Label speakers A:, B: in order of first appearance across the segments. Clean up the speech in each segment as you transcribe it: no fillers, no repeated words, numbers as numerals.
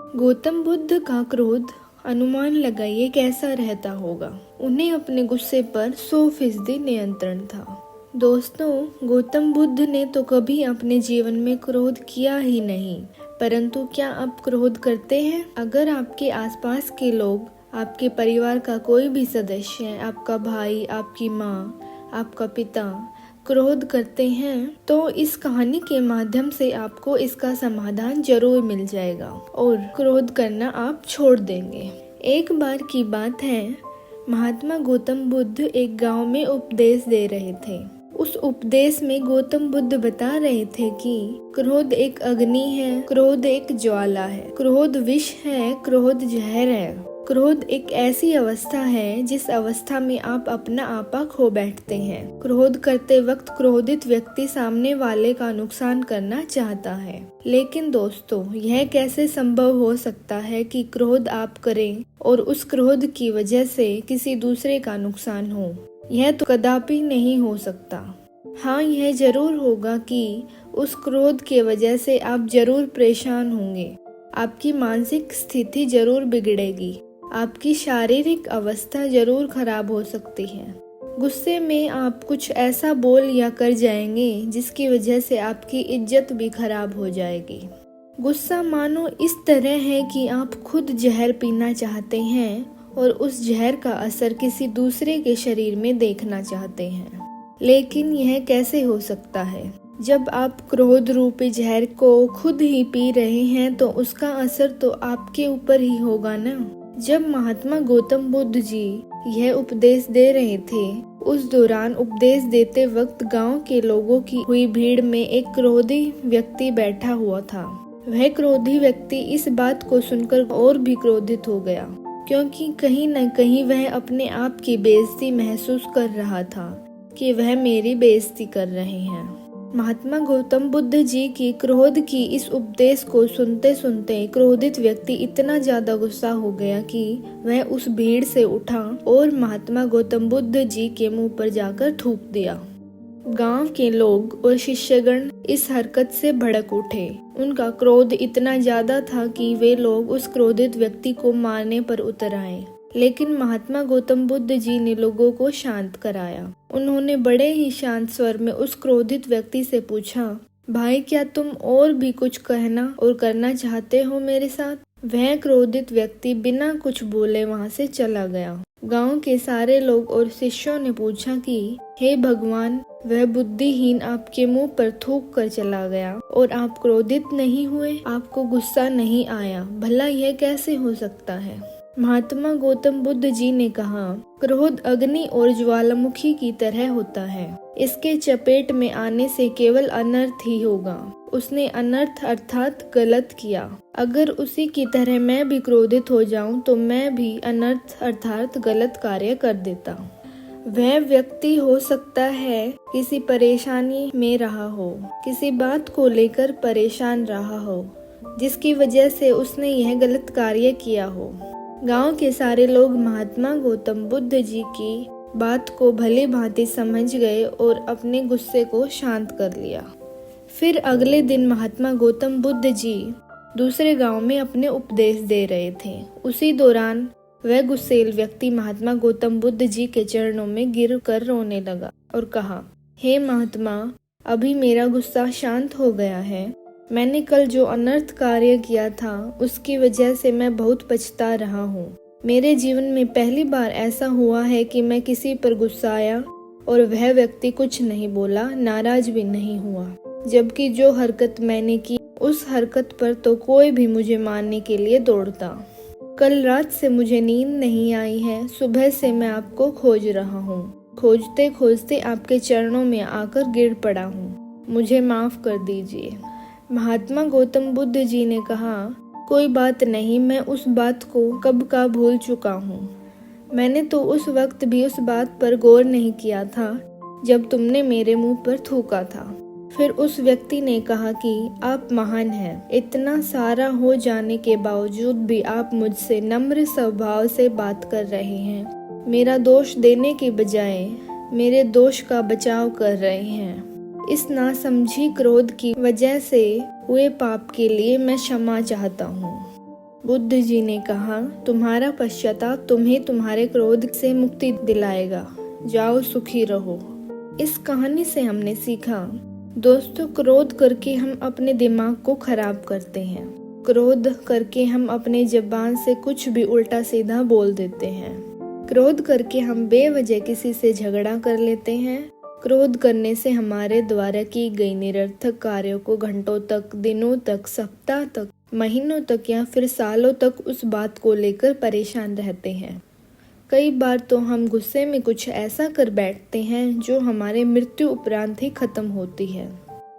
A: गौतम बुद्ध का क्रोध अनुमान लगाइए कैसा रहता होगा। उन्हें अपने गुस्से पर 100% नियंत्रण था। दोस्तों, गौतम बुद्ध ने तो कभी अपने जीवन में क्रोध किया ही नहीं, परंतु क्या आप क्रोध करते हैं? अगर आपके आसपास के लोग, आपके परिवार का कोई भी सदस्य, आपका भाई, आपकी माँ, आपका पिता क्रोध करते हैं तो इस कहानी के माध्यम से आपको इसका समाधान जरूर मिल जाएगा और क्रोध करना आप छोड़ देंगे। एक बार की बात है, महात्मा गौतम बुद्ध एक गांव में उपदेश दे रहे थे। उस उपदेश में गौतम बुद्ध बता रहे थे कि क्रोध एक अग्नि है, क्रोध एक ज्वाला है, क्रोध विष है, क्रोध जहर है। क्रोध एक ऐसी अवस्था है जिस अवस्था में आप अपना आपा खो बैठते हैं। क्रोध करते वक्त क्रोधित व्यक्ति सामने वाले का नुकसान करना चाहता है। लेकिन दोस्तों, यह कैसे संभव हो सकता है कि क्रोध आप करें और उस क्रोध की वजह से किसी दूसरे का नुकसान हो? यह तो कदापि नहीं हो सकता। हाँ, यह जरूर होगा कि उस क्रोध की वजह से आप जरूर परेशान होंगे, आपकी मानसिक स्थिति जरूर बिगड़ेगी, आपकी शारीरिक अवस्था जरूर खराब हो सकती है। गुस्से में आप कुछ ऐसा बोल या कर जाएंगे जिसकी वजह से आपकी इज्जत भी खराब हो जाएगी। गुस्सा मानो इस तरह है कि आप खुद जहर पीना चाहते हैं और उस जहर का असर किसी दूसरे के शरीर में देखना चाहते हैं। लेकिन यह कैसे हो सकता है? जब आप क्रोध रूपी जहर को खुद ही पी रहे हैं तो उसका असर तो आपके ऊपर ही होगा ना। जब महात्मा गौतम बुद्ध जी यह उपदेश दे रहे थे, उस दौरान उपदेश देते वक्त गांव के लोगों की हुई भीड़ में एक क्रोधी व्यक्ति बैठा हुआ था। वह क्रोधी व्यक्ति इस बात को सुनकर और भी क्रोधित हो गया, क्योंकि कहीं न कहीं वह अपने आप की बेइज्जती महसूस कर रहा था कि वह मेरी बेइज्जती कर रहे हैं। महात्मा गौतम बुद्ध जी की क्रोध की इस उपदेश को सुनते सुनते क्रोधित व्यक्ति इतना ज्यादा गुस्सा हो गया कि वह उस भीड़ से उठा और महात्मा गौतम बुद्ध जी के मुंह पर जाकर थूक दिया। गांव के लोग और शिष्यगण इस हरकत से भड़क उठे। उनका क्रोध इतना ज्यादा था कि वे लोग उस क्रोधित व्यक्ति को मारने पर उतर आए। लेकिन महात्मा गौतम बुद्ध जी ने लोगों को शांत कराया। उन्होंने बड़े ही शांत स्वर में उस क्रोधित व्यक्ति से पूछा, भाई, क्या तुम और भी कुछ कहना और करना चाहते हो मेरे साथ? वह क्रोधित व्यक्ति बिना कुछ बोले वहां से चला गया। गांव के सारे लोग और शिष्यों ने पूछा कि हे भगवान, वह बुद्धिहीन आपके मुंह पर थूक कर चला गया और आप क्रोधित नहीं हुए, आपको गुस्सा नहीं आया? भला यह कैसे हो सकता है? महात्मा गौतम बुद्ध जी ने कहा, क्रोध अग्नि और ज्वालामुखी की तरह होता है। इसके चपेट में आने से केवल अनर्थ ही होगा। उसने अनर्थ अर्थात गलत किया। अगर उसी की तरह मैं भी क्रोधित हो जाऊं तो मैं भी अनर्थ अर्थात गलत कार्य कर देता। वह व्यक्ति हो सकता है किसी परेशानी में रहा हो, किसी बात को लेकर परेशान रहा हो, जिसकी वजह से उसने यह गलत कार्य किया हो। गांव के सारे लोग महात्मा गौतम बुद्ध जी की बात को भली भांति समझ गए और अपने गुस्से को शांत कर लिया। फिर अगले दिन महात्मा गौतम बुद्ध जी दूसरे गांव में अपने उपदेश दे रहे थे। उसी दौरान वह गुस्सेल व्यक्ति महात्मा गौतम बुद्ध जी के चरणों में गिर कर रोने लगा और कहा, हे महात्मा, अभी मेरा गुस्सा शांत हो गया है। मैंने कल जो अनर्थ कार्य किया था उसकी वजह से मैं बहुत पछता रहा हूँ। मेरे जीवन में पहली बार ऐसा हुआ है कि मैं किसी पर गुस्साया और वह व्यक्ति कुछ नहीं बोला, नाराज भी नहीं हुआ, जबकि जो हरकत मैंने की उस हरकत पर तो कोई भी मुझे मारने के लिए दौड़ता। कल रात से मुझे नींद नहीं आई है। सुबह से मैं आपको खोज रहा हूँ। खोजते खोजते आपके चरणों में आकर गिर पड़ा हूँ। मुझे माफ कर दीजिए। महात्मा गौतम बुद्ध जी ने कहा, कोई बात नहीं, मैं उस बात को कब का भूल चुका हूँ। मैंने तो उस वक्त भी उस बात पर गौर नहीं किया था जब तुमने मेरे मुंह पर थूका था। फिर उस व्यक्ति ने कहा कि आप महान हैं। इतना सारा हो जाने के बावजूद भी आप मुझसे नम्र स्वभाव से बात कर रहे हैं। मेरा दोष देने के बजाय मेरे दोष का बचाव कर रहे हैं। इस नासमझी क्रोध की वजह से हुए पाप के लिए मैं क्षमा चाहता हूँ। बुद्ध जी ने कहा, तुम्हारा पश्चाताप तुम्हें तुम्हारे क्रोध से मुक्ति दिलाएगा। जाओ सुखी रहो। इस कहानी से हमने सीखा, दोस्तों, क्रोध करके हम अपने दिमाग को खराब करते हैं। क्रोध करके हम अपने ज़बान से कुछ भी उल्टा सीधा बोल देते हैं। क्रोध करके हम बेवजह किसी से झगड़ा कर लेते हैं। क्रोध करने से हमारे द्वारा की गई निरर्थक कार्यों को घंटों तक, दिनों तक, सप्ताह तक, महीनों तक या फिर सालों तक उस बात को लेकर परेशान रहते हैं। कई बार तो हम गुस्से में कुछ ऐसा कर बैठते हैं जो हमारे मृत्यु उपरांत ही खत्म होती है।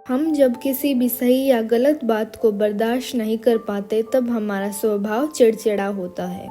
A: हम जब किसी भी सही या गलत बात को बर्दाश्त नहीं कर पाते तब हमारा स्वभाव चिड़चिड़ा होता है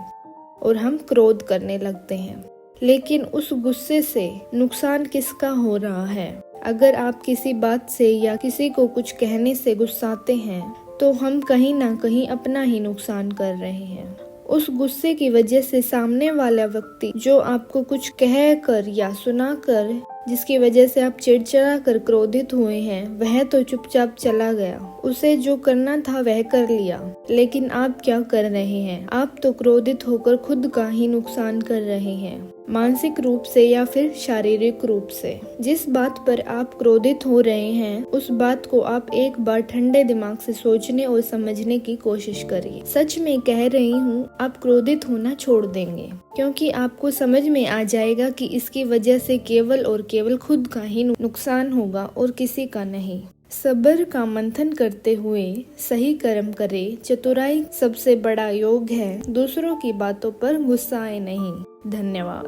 A: और हम क्रोध करने लगते हैं। लेकिन उस गुस्से से नुकसान किसका हो रहा है? अगर आप किसी बात से या किसी को कुछ कहने से गुस्साते हैं तो हम कहीं ना कहीं अपना ही नुकसान कर रहे हैं। उस गुस्से की वजह से सामने वाला व्यक्ति जो आपको कुछ कह कर या सुना कर, जिसकी वजह से आप चिड़चिड़ा कर क्रोधित हुए हैं, वह तो चुपचाप चला गया। उसे जो करना था वह कर लिया। लेकिन आप क्या कर रहे हैं? आप तो क्रोधित होकर खुद का ही नुकसान कर रहे हैं, मानसिक रूप से या फिर शारीरिक रूप से। जिस बात पर आप क्रोधित हो रहे हैं उस बात को आप एक बार ठंडे दिमाग से सोचने और समझने की कोशिश करिए। सच में कह रही हूँ, आप क्रोधित होना छोड़ देंगे, क्योंकि आपको समझ में आ जाएगा कि इसकी वजह से केवल और केवल खुद का ही नुकसान होगा और किसी का नहीं। सब्र का मंथन करते हुए सही कर्म करे। चतुराई सबसे बड़ा योग है। दूसरों की बातों पर गुस्साए नहीं। धन्यवाद।